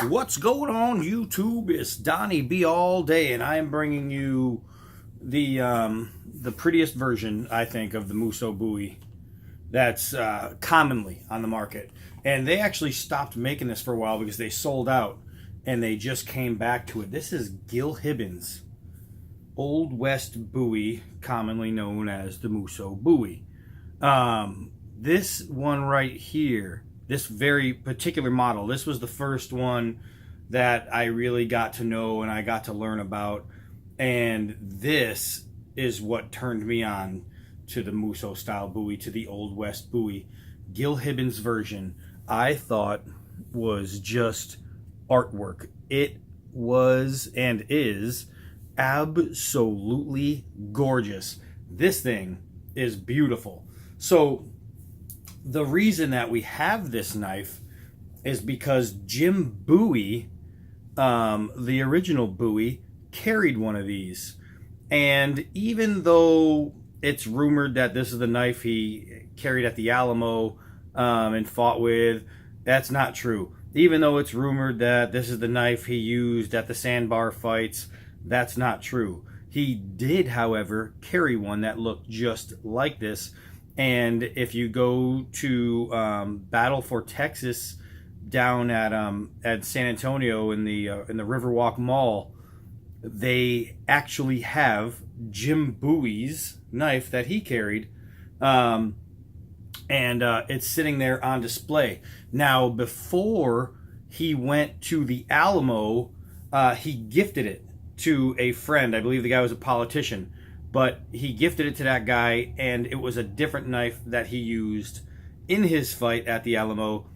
What's going on, YouTube? It's Donnie B all day, and I am bringing you the prettiest version, I think, of the Musso Bowie that's commonly on the market. And they actually stopped making this for a while because they sold out, and they just came back to it. This is Gil Hibben's Old West Bowie, commonly known as the Musso Bowie. This one right here, this very particular model, this was the first one that I really got to know and I got to learn about. And this is what turned me on to the Musso style Bowie, to the Old West Bowie. Gil Hibben's version, I thought, was just artwork. It was and is absolutely gorgeous. This thing is beautiful. So the reason that we have this knife is because Jim Bowie, the original Bowie, carried one of these. And even though it's rumored that this is the knife he carried at the Alamo and fought with, that's not true. Even though it's rumored that this is the knife he used at the sandbar fights, that's not true. He did, however, carry one that looked just like this. And if you go to Battle for Texas down at San Antonio in the Riverwalk Mall, they actually have Jim Bowie's knife that he carried, and it's sitting there on display. Now, before he went to the Alamo, he gifted it to a friend. I believe the guy was a politician. But he gifted it to that guy, and it was a different knife that he used in his fight at the Alamo.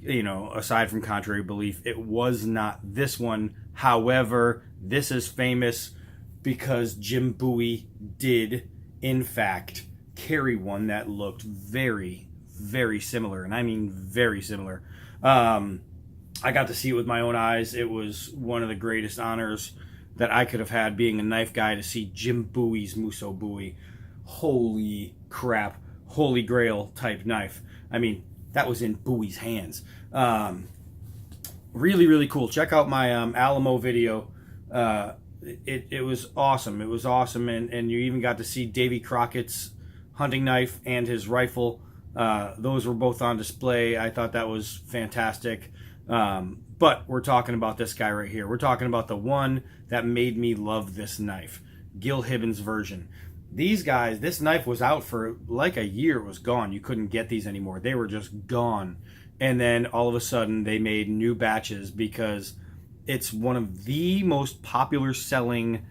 You know, aside from contrary belief, it was not this one. However, this is famous because Jim Bowie did, in fact, carry one that looked very, very similar. And I mean very similar. I got to see it with my own eyes. It was one of the greatest honors that I could have had being a knife guy, to see Jim Bowie's Musso Bowie. Holy crap. Holy grail type knife. I mean, that was in Bowie's hands. Really, really cool. Check out my Alamo video. It was awesome. It was awesome. And you even got to see Davy Crockett's hunting knife and his rifle. Those were both on display. I thought that was fantastic. But we're talking about this guy right here. We're talking about the one that made me love this knife. Gil Hibben's version. These guys, this knife was out for like a year. It was gone. You couldn't get these anymore. They were just gone. And then all of a sudden they made new batches because it's one of the most popular selling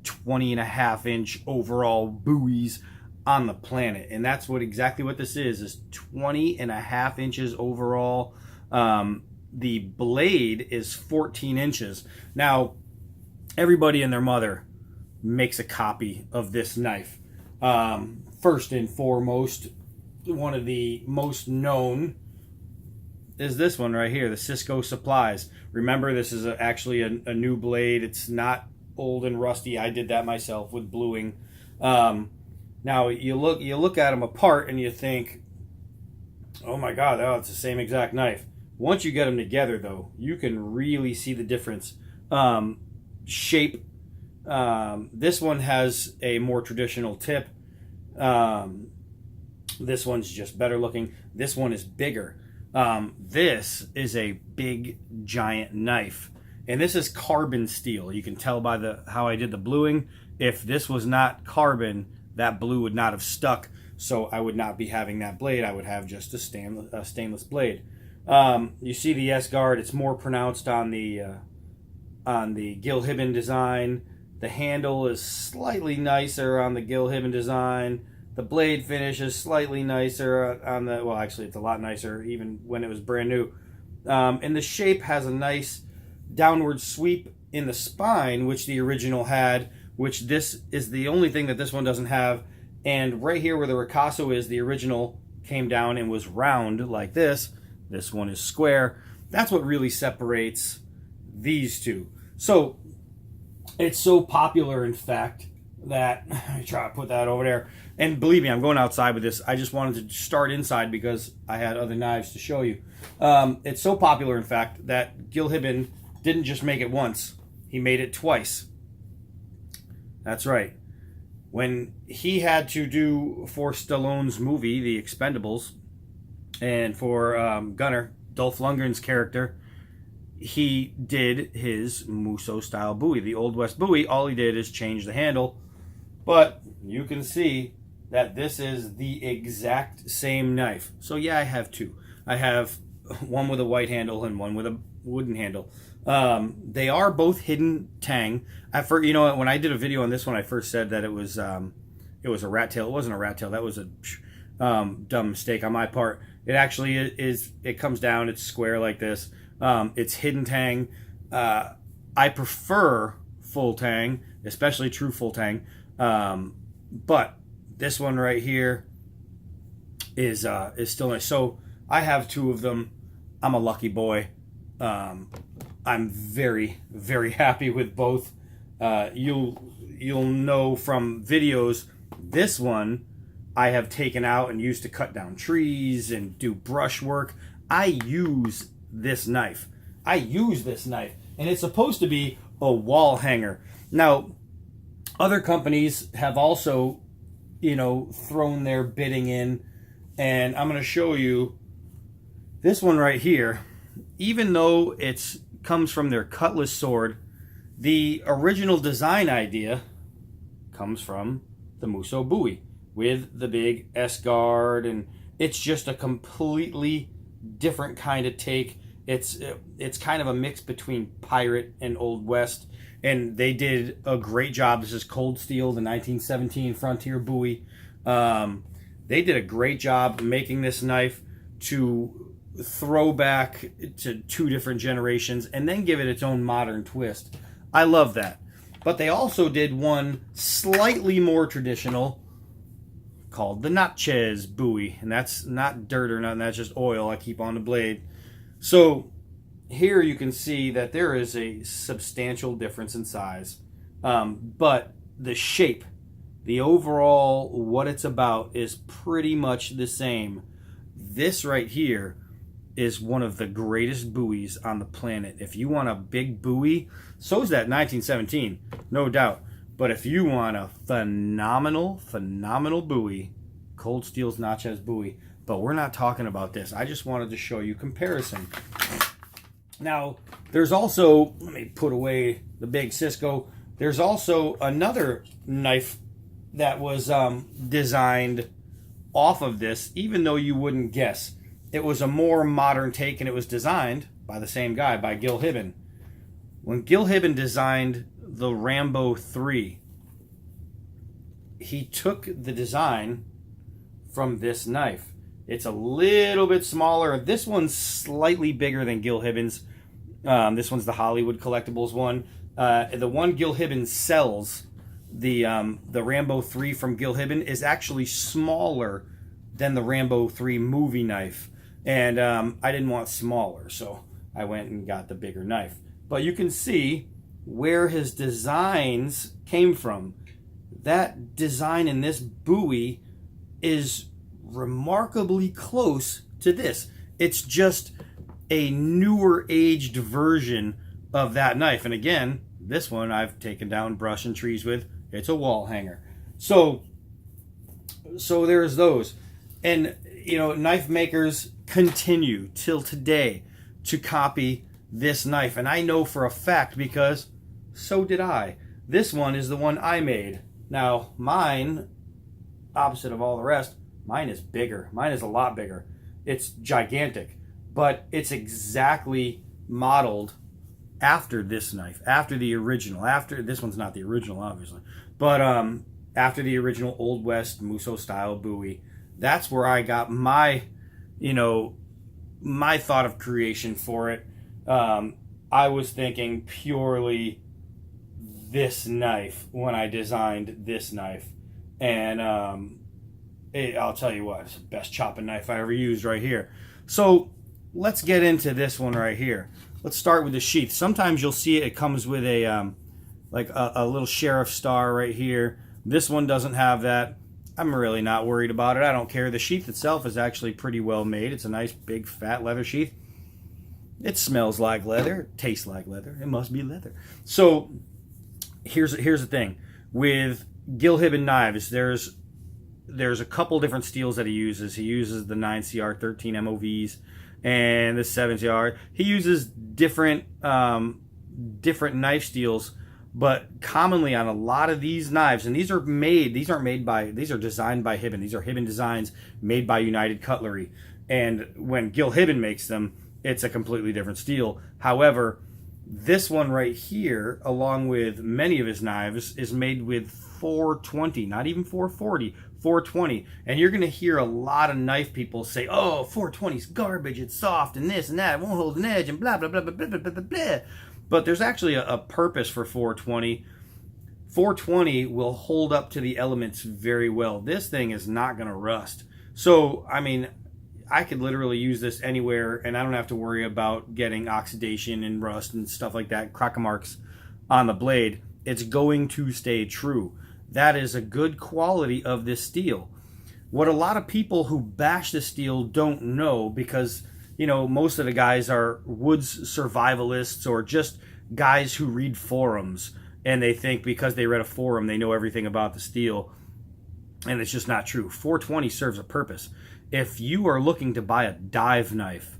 20.5-inch overall Bowies on the planet. And that's what exactly what this is 20.5 inches overall. The blade is 14 inches. Now, everybody and their mother makes a copy of this knife. First and foremost, one of the most known is this one right here, the Cisco Supplies. Remember, this is actually a new blade. It's not old and rusty. I did that myself with bluing. Now, you look at them apart and you think, oh my God, oh, it's the same exact knife. Once you get them together, though, you can really see the difference. Shape. This one has a more traditional tip. This one's just better looking. This one is bigger. This is a big, giant knife. And this is carbon steel. You can tell by how I did the bluing. If this was not carbon, that blue would not have stuck. So I would not be having that blade. I would have just a stainless blade. You see the S-guard, it's more pronounced on the Gil Hibben design. The handle is slightly nicer on the Gil Hibben design. The blade finish is slightly nicer on the, well, actually it's a lot nicer even when it was brand new. And the shape has a nice downward sweep in the spine, which the original had, which this is the only thing that this one doesn't have. And right here where the ricasso is, the original came down and was round like this. This one is square. That's what really separates these two. So it's so popular, in fact, that. Let me try to put that over there. And believe me, I'm going outside with this. I just wanted to start inside because I had other knives to show you. It's so popular, in fact, that Gil Hibben didn't just make it once. He made it twice. That's right. When he had to do for Stallone's movie, The Expendables, and for Gunner, Dolph Lundgren's character, he did his Musso-style Bowie, the Old West Bowie. All he did is change the handle. But you can see that this is the exact same knife. So yeah, I have two. I have one with a white handle and one with a wooden handle. They are both hidden tang. You know, when I did a video on this one, I first said that it was a rat tail. It wasn't a rat tail. That was a dumb mistake on my part. It actually is. It comes down. It's square like this. It's hidden tang. I prefer full tang, especially true full tang. But this one right here is still nice. So I have two of them. I'm a lucky boy. I'm very, very happy with both. You'll know from videos, this one I have taken out and used to cut down trees and do brush work. I use this knife. And it's supposed to be a wall hanger. Now, other companies have also, thrown their bidding in, and I'm going to show you this one right here. Even though it comes from their cutlass sword, the original design idea comes from the Musso Bowie with the big S-guard, and it's just a completely different kind of take. It's kind of a mix between pirate and Old West, and they did a great job. This is Cold Steel, the 1917 Frontier Bowie. They did a great job making this knife to throw back to two different generations and then give it its own modern twist. I love that. But they also did one slightly more traditional called the Natchez Bowie, and that's not dirt or nothing, that's just oil I keep on the blade. So here you can see that there is a substantial difference in size, but the shape, the overall what it's about is pretty much the same. This right here is one of the greatest Bowies on the planet. If you want a big Bowie, so is that 1917, no doubt. But if you want a phenomenal Bowie, Cold Steel's Natchez Bowie. But we're not talking about this. I just wanted to show you comparison. Now, there's also, let me put away the big Cisco. There's also another knife that was designed off of this, even though you wouldn't guess. It was a more modern take, and it was designed by the same guy, by Gil Hibben. When Gil Hibben designed the Rambo 3, he took the design from this knife. It's a little bit smaller. This one's slightly bigger than Gil Hibben's. This one's the Hollywood Collectibles one. The one Gil Hibben sells, the Rambo 3 from Gil Hibben, is actually smaller than the Rambo 3 movie knife. And I didn't want smaller, so I went and got the bigger knife. But you can see where his designs came from. That design in this Bowie is remarkably close to this. It's just a newer aged version of that knife. And again, this one I've taken down brush and trees with. It's a wall hanger. So there's those. And knife makers continue till today to copy this knife, and I know for a fact because so did I. This one is the one I made. Now mine, opposite of all the rest, mine is bigger. Mine is a lot bigger. It's gigantic, but it's exactly modeled after this knife, after the original. After this one's not the original, obviously, but after the original Old West Musso style Bowie. That's where I got my, my thought of creation for it. I was thinking purely this knife when I designed this knife, and I'll tell you what, it's the best chopping knife I ever used right here. So let's get into this one right here. Let's start with the sheath. Sometimes you'll see it comes with a like a little sheriff star right here. This one doesn't have that. I'm really not worried about it. I don't care. The sheath itself is actually pretty well made. It's a nice big fat leather sheath. It smells like leather. It tastes like leather. It must be leather. So here's the thing. With Gil Hibben knives, there's a couple different steels that he uses. He uses the 9CR 13 MOVs and the 7CR. He uses different knife steels, but commonly on a lot of these knives, and these are designed by Hibben. These are Hibben designs made by United Cutlery. And when Gil Hibben makes them, it's a completely different steel. However, this one right here, along with many of his knives, is made with 420, not even 440, 420. And you're going to hear a lot of knife people say, oh, 420 is garbage, it's soft, and this and that, it won't hold an edge, and blah, blah, blah, blah, blah, blah, blah, blah. But there's actually a purpose for 420. 420 will hold up to the elements very well. This thing is not going to rust. So, I mean, I could literally use this anywhere, and I don't have to worry about getting oxidation and rust and stuff like that, crack marks on the blade. It's going to stay true. That is a good quality of this steel. What a lot of people who bash the steel don't know, because, you know, most of the guys are woods survivalists or just guys who read forums, and they think because they read a forum they know everything about the steel, and it's just not true. 420 serves a purpose. If you are looking to buy a dive knife,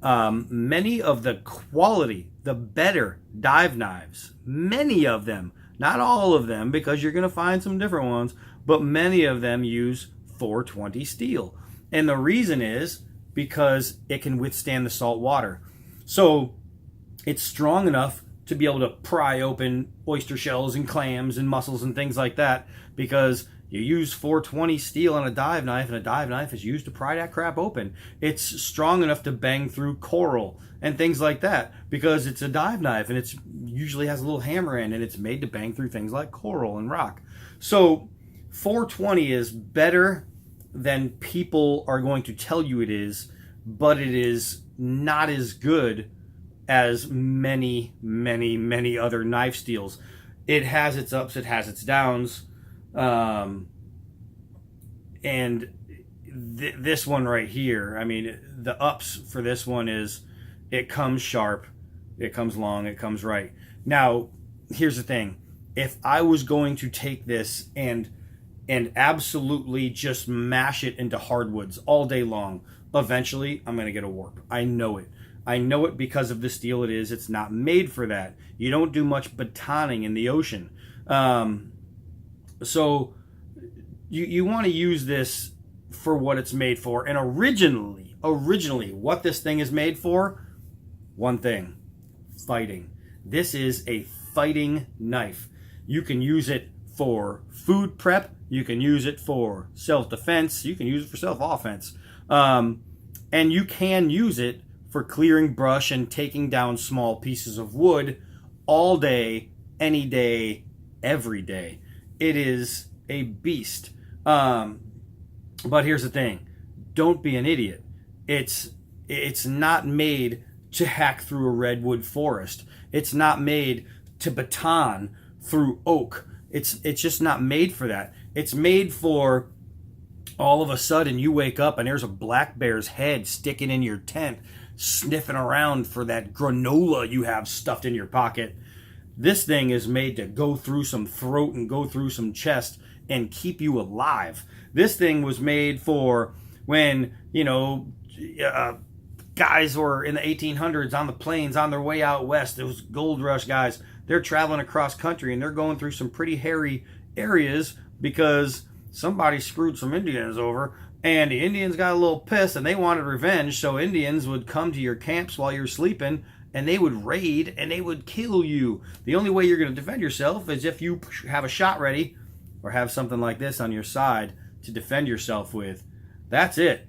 many of the quality, the better dive knives, many of them, not all of them, because you're going to find some different ones, but many of them use 420 steel. And the reason is because it can withstand the salt water. So it's strong enough to be able to pry open oyster shells and clams and mussels and things like that, because you use 420 steel on a dive knife, and a dive knife is used to pry that crap open. It's strong enough to bang through coral and things like that, because it's a dive knife, and it usually has a little hammer end, and it's made to bang through things like coral and rock. So 420 is better than people are going to tell you it is, but it is not as good as many, many, many other knife steels. It has its ups, it has its downs. And this one right here, I mean, the ups for this one is it comes sharp, it comes long, it comes right. Now, here's the thing. If I was going to take this and absolutely just mash it into hardwoods all day long, eventually I'm going to get a warp. I know it. I know it because of the steel it is. It's not made for that. You don't do much batoning in the ocean. So you want to use this for what it's made for. And originally, what this thing is made for, one thing, fighting. This is a fighting knife. You can use it for food prep. You can use it for self-defense. You can use it for self-offense. And you can use it for clearing brush and taking down small pieces of wood all day, any day, every day. It is a beast. But here's the thing. Don't be an idiot. It's not made to hack through a redwood forest. It's not made to baton through oak. It's just not made for that. It's made for all of a sudden you wake up and there's a black bear's head sticking in your tent, sniffing around for that granola you have stuffed in your pocket. This thing is made to go through some throat and go through some chest and keep you alive. This thing was made for when, guys were in the 1800s on the plains on their way out west. Those gold rush guys, they're traveling across country and they're going through some pretty hairy areas because somebody screwed some Indians over, and the Indians got a little pissed and they wanted revenge. So Indians would come to your camps while you're sleeping and they would raid and they would kill you. The only way you're going to defend yourself is if you have a shot ready or have something like this on your side to defend yourself with. That's it.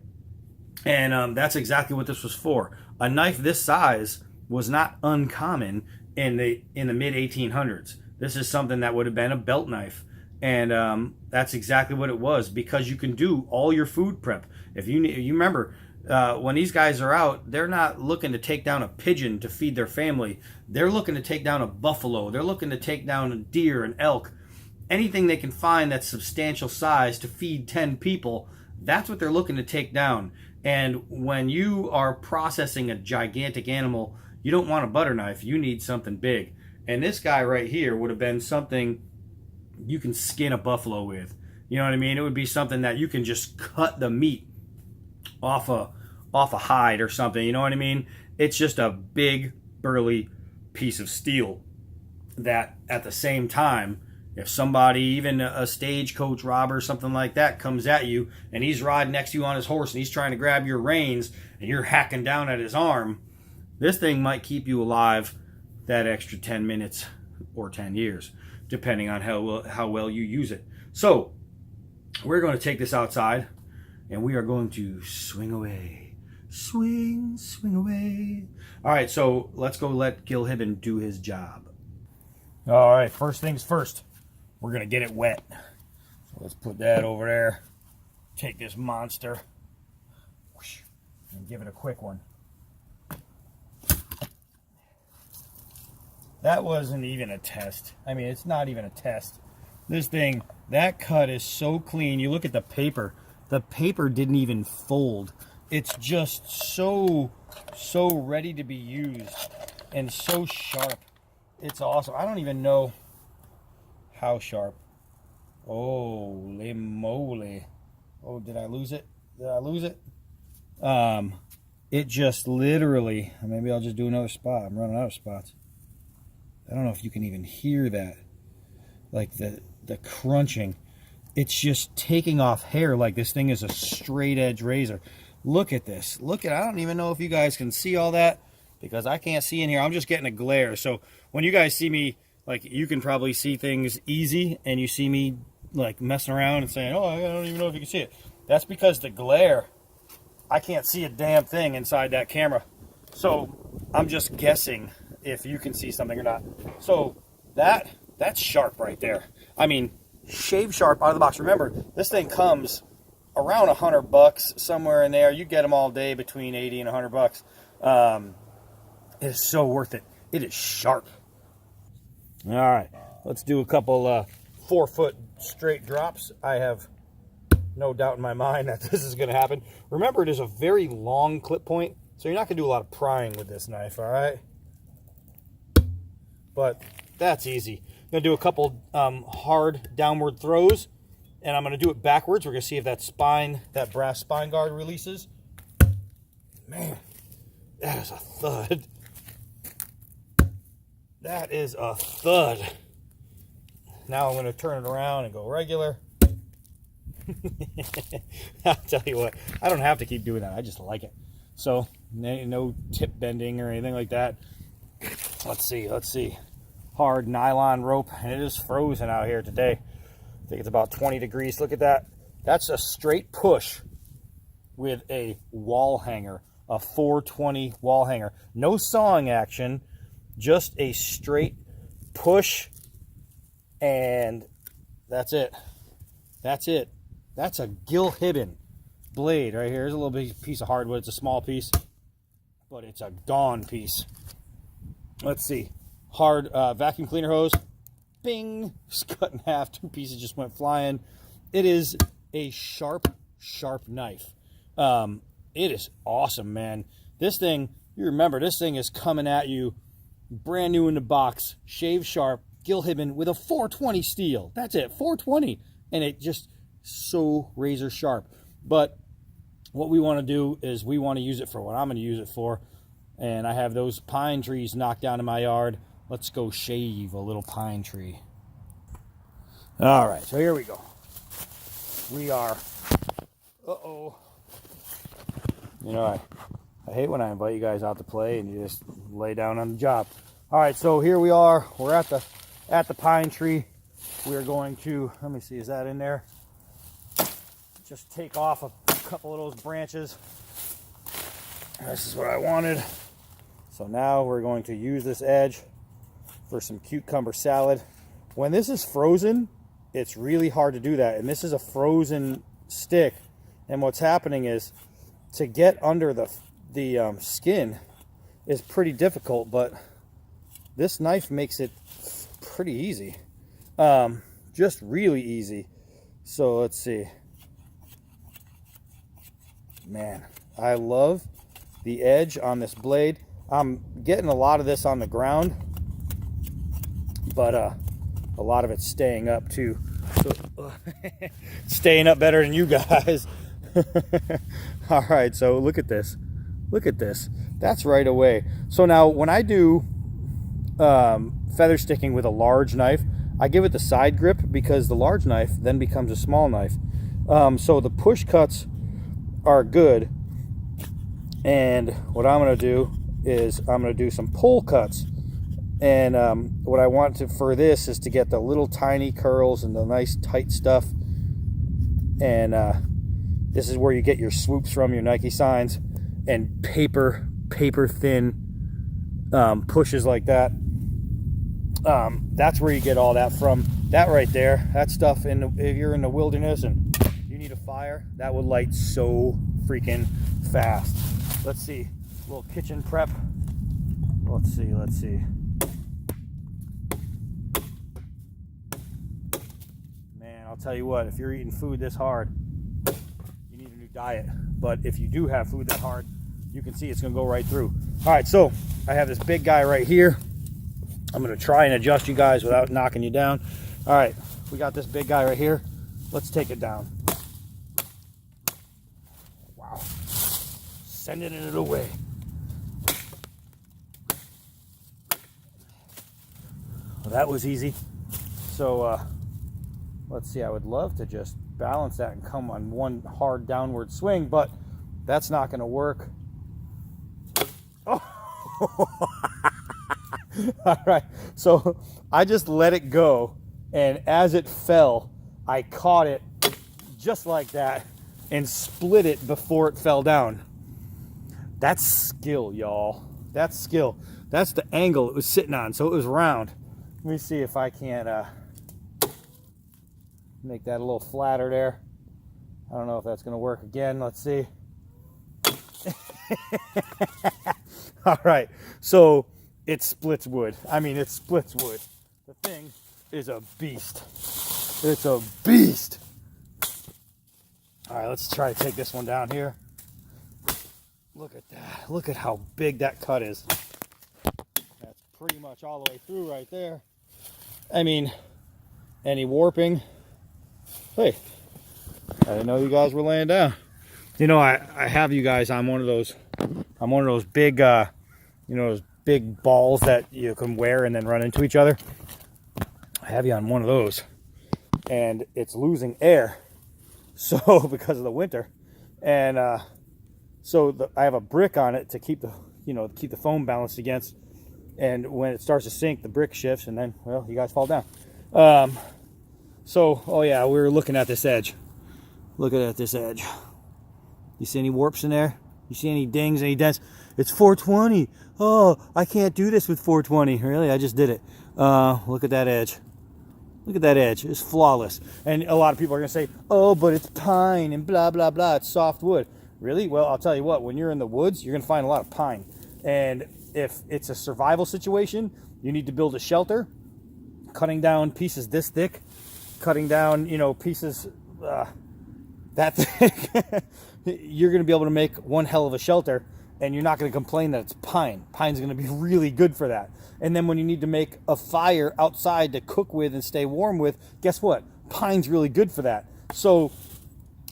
And that's exactly what this was for. A knife this size was not uncommon in the mid 1800s. This is something that would have been a belt knife. And that's exactly what it was, because you can do all your food prep. If you remember, when these guys are out, they're not looking to take down a pigeon to feed their family. They're looking to take down a buffalo. They're looking to take down a deer, an elk. anything they can find that's substantial size to feed 10 people, that's what they're looking to take down. And when you are processing a gigantic animal, you don't want a butter knife, you need something big. And this guy right here would have been something you can skin a buffalo with. You know what I mean? It would be something that you can just cut the meat off a hide or something. You know what I mean? It's just a big, burly piece of steel that at the same time, if somebody, even a stagecoach robber or something like that, comes at you and he's riding next to you on his horse and he's trying to grab your reins and you're hacking down at his arm, this thing might keep you alive that extra 10 minutes or 10 years, depending on how well you use it. So we're going to take this outside and we are going to swing away. Swing, swing away. All right, so let's go let Gil Hibben do his job. All right, first things first. We're going to get it wet. So let's put that over there. Take this monster and give it a quick one. That wasn't even a test. I mean, it's not even a test. This thing, that cut is so clean. You look at the paper. The paper didn't even fold. It's just so ready to be used and so sharp. It's awesome. I don't even know how sharp. Holy moly. Oh, did I lose it? Did I lose it? It just literally, maybe I'll just do another spot. I'm running out of spots. I don't know if you can even hear that. Like the crunching. It's just taking off hair like this thing is a straight edge razor. Look at this. Look at, I don't even know if you guys can see all that because I can't see in here. I'm just getting a glare. So when you guys see me, like, you can probably see things easy and you see me like messing around and saying, oh, I don't even know if you can see it. That's because the glare, I can't see a damn thing inside that camera. So I'm just guessing if you can see something or not. So that's sharp right there. I mean, shave sharp out of the box. Remember, this thing comes around $100, somewhere in there. You get them all day between 80 and $100. It is so worth it. It is sharp. All right, let's do a couple 4-foot straight drops. I have no doubt in my mind that this is going to happen. Remember, it is a very long clip point, so you're not going to do a lot of prying with this knife, all right? But that's easy. I'm going to do a couple hard downward throws, and I'm going to do it backwards. We're going to see if that spine, that brass spine guard releases. Man, that is a thud. That is a thud. Now I'm going to turn it around and go regular. I'll tell you what, I don't have to keep doing that. I just like it. So, no tip bending or anything like that. Let's see. Hard nylon rope, and it is frozen out here today. I think it's about 20 degrees. Look at that. That's a straight push with a wall hanger, a 420 wall hanger. No sawing action, just a straight push, and that's it. That's it. That's a Gil Hibben blade right here. Here's a little bit piece of hardwood. It's a small piece, but it's a gone piece. Let's see. Hard vacuum cleaner hose. Bing. Just cut in half. 2 pieces just went flying. It is a sharp knife. It is awesome, man. This thing, you remember, this thing is coming at you brand new in the box, shave sharp, Gil Hibben with a 420 steel. That's it, 420. And it just so razor sharp. But what we want to do is we want to use it for what I'm going to use it for. And I have those pine trees knocked down in my yard. Let's go shave a little pine tree. All right, so here we go. We are, you know, I hate when I invite you guys out to play and you just lay down on the job. All right, so here we are. We're at the pine tree. We are going to, let me see, is that in there? Just take off a couple of those branches. This is what I wanted. So now we're going to use this edge for some cucumber salad. When this is frozen, it's really hard to do that. And this is a frozen stick. And what's happening is to get under the skin is pretty difficult, but this knife makes it pretty easy. just really easy. So let's see. Man, I love the edge on this blade. I'm getting a lot of this on the ground, but a lot of it's staying up too. So staying up better than you guys. All right, so look at this. Look at this. That's right away. So now when I do feather sticking with a large knife, I give it the side grip because the large knife then becomes a small knife. So the push cuts are good. And what I'm going to do is I'm going to do some pull cuts. And what I want to for this is to get the little tiny curls and the nice tight stuff. And this is where you get your swoops from, your Nike signs, and paper thin pushes like that. That's where you get all that from. That right there, that stuff, if you're in the wilderness and you need a fire, that would light so freaking fast. Let's see, a little kitchen prep. Let's see. Man, I'll tell you what, if you're eating food this hard, you need a new diet. But if you do have food that hard, you can see it's gonna go right through. All right, so I have this big guy right here. I'm gonna try and adjust you guys without knocking you down. All right, we got this big guy right here. Let's take it down. Wow, sending it away. Well, that was easy. So let's see, I would love to just balance that and come on one hard downward swing, but that's not gonna work. Oh. All right, so I just let it go, and as it fell, I caught it just like that and split it before it fell down. That's skill, y'all. That's skill. That's the angle it was sitting on, so it was round. Let me see if I can't make that a little flatter there. I don't know if that's gonna work again. Let's see. All right, so it splits wood. I mean, it splits wood. The thing is a beast. It's a beast. All right, let's try to take this one down here. Look at that. Look at how big that cut is. That's pretty much all the way through right there. I mean, any warping. Hey, I didn't know you guys were laying down. You know, I have you guys on one of those. I'm one of those big, those big balls that you can wear and then run into each other. I have you on one of those, and it's losing air, so because of the winter, and so I have a brick on it to keep the foam balanced against, and when it starts to sink, the brick shifts, and then, well, you guys fall down. So, oh yeah, we were looking at this edge. Looking at this edge. You see any warps in there? You see any dings, any dents? It's 420. Oh, I can't do this with 420. Really? I just did it. Look at that edge. Look at that edge. It's flawless. And a lot of people are going to say, oh, but it's pine and blah, blah, blah. It's soft wood. Really? Well, I'll tell you what. When you're in the woods, you're going to find a lot of pine. And if it's a survival situation, you need to build a shelter. Cutting down pieces this thick. Cutting down, pieces that thick. You're going to be able to make one hell of a shelter, and you're not going to complain that it's pine. Pine's going to be really good for that. And then when you need to make a fire outside to cook with and stay warm with, guess what? Pine's really good for that. So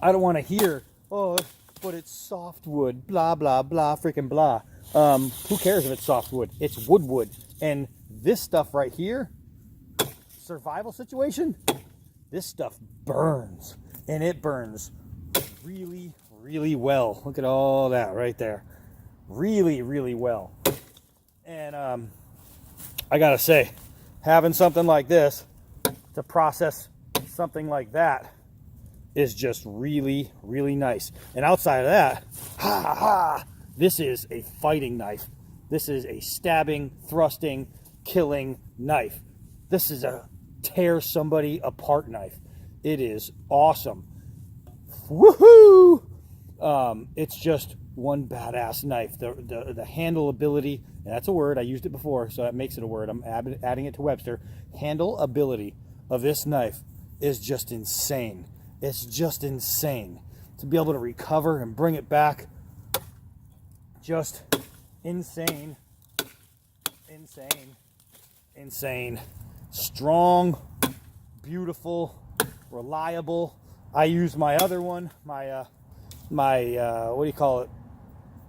I don't want to hear, oh, but it's softwood, blah, blah, blah, freaking blah. Who cares if it's softwood? It's wood. And this stuff right here, survival situation, this stuff burns. And it burns really, really well. Look at all that right there. Really, really well. And I gotta say, having something like this to process something like that is just really, really nice. And outside of that, this is a fighting knife. This is a stabbing, thrusting, killing knife. This is a tear somebody apart knife. It is awesome. Woohoo! It's just one badass knife. The handle ability, and that's a word, I used it before, so that makes it a word. I'm adding it to Webster. Handle ability of this knife is just insane. It's just insane to be able to recover and bring it back. Just insane, insane, insane. Strong, beautiful, reliable. I use my other one, my what do you call it?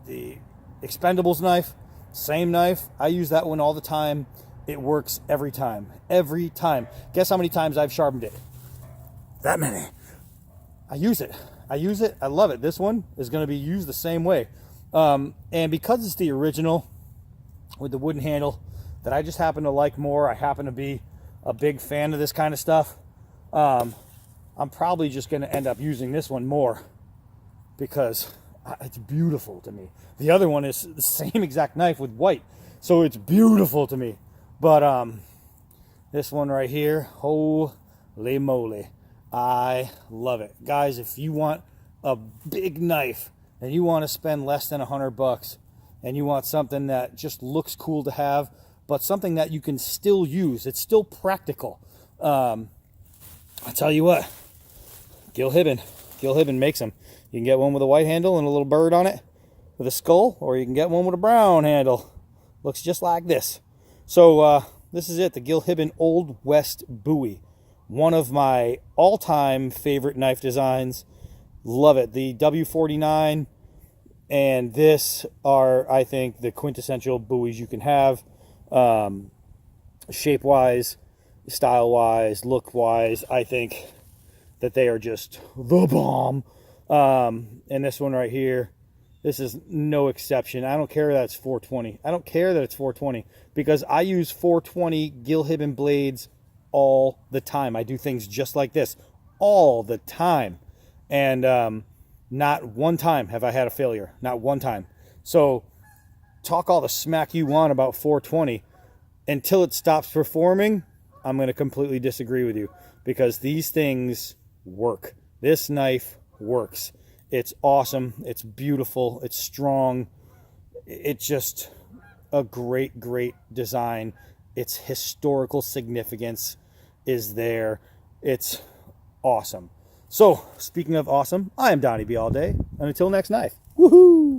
The Expendables knife. Same knife. I use that one all the time. It works every time. Every time. Guess how many times I've sharpened it? That many. I use it. I use it. I love it. This one is going to be used the same way. And because it's the original with the wooden handle that I just happen to like more, I happen to be a big fan of this kind of stuff. I'm probably just going to end up using this one more because it's beautiful to me. The other one is the same exact knife with white, so it's beautiful to me. But this one right here, holy moly, I love it. Guys, if you want a big knife and you want to spend less than $100 and you want something that just looks cool to have, but something that you can still use, it's still practical. I'll tell you what, Gil Hibben makes them. You can get one with a white handle and a little bird on it with a skull, or you can get one with a brown handle. Looks just like this. So this is it, the Gil Hibben Old West Bowie. One of my all-time favorite knife designs. Love it. The W49 and this are, I think, the quintessential Bowies you can have. Shape-wise, style-wise, look-wise, I think that they are just the bomb. And this one right here, this is no exception. I don't care that it's 420. I don't care that it's 420 because I use 420 Gil Hibben blades all the time. I do things just like this all the time. And not one time have I had a failure. Not one time. So talk all the smack you want about 420. Until it stops performing, I'm going to completely disagree with you because these things work. This knife works. It's awesome. It's beautiful. It's strong. It's just a great, great design. Its historical significance is there. It's awesome. So, speaking of awesome, I am Donnie B all day. And until next knife. Woohoo!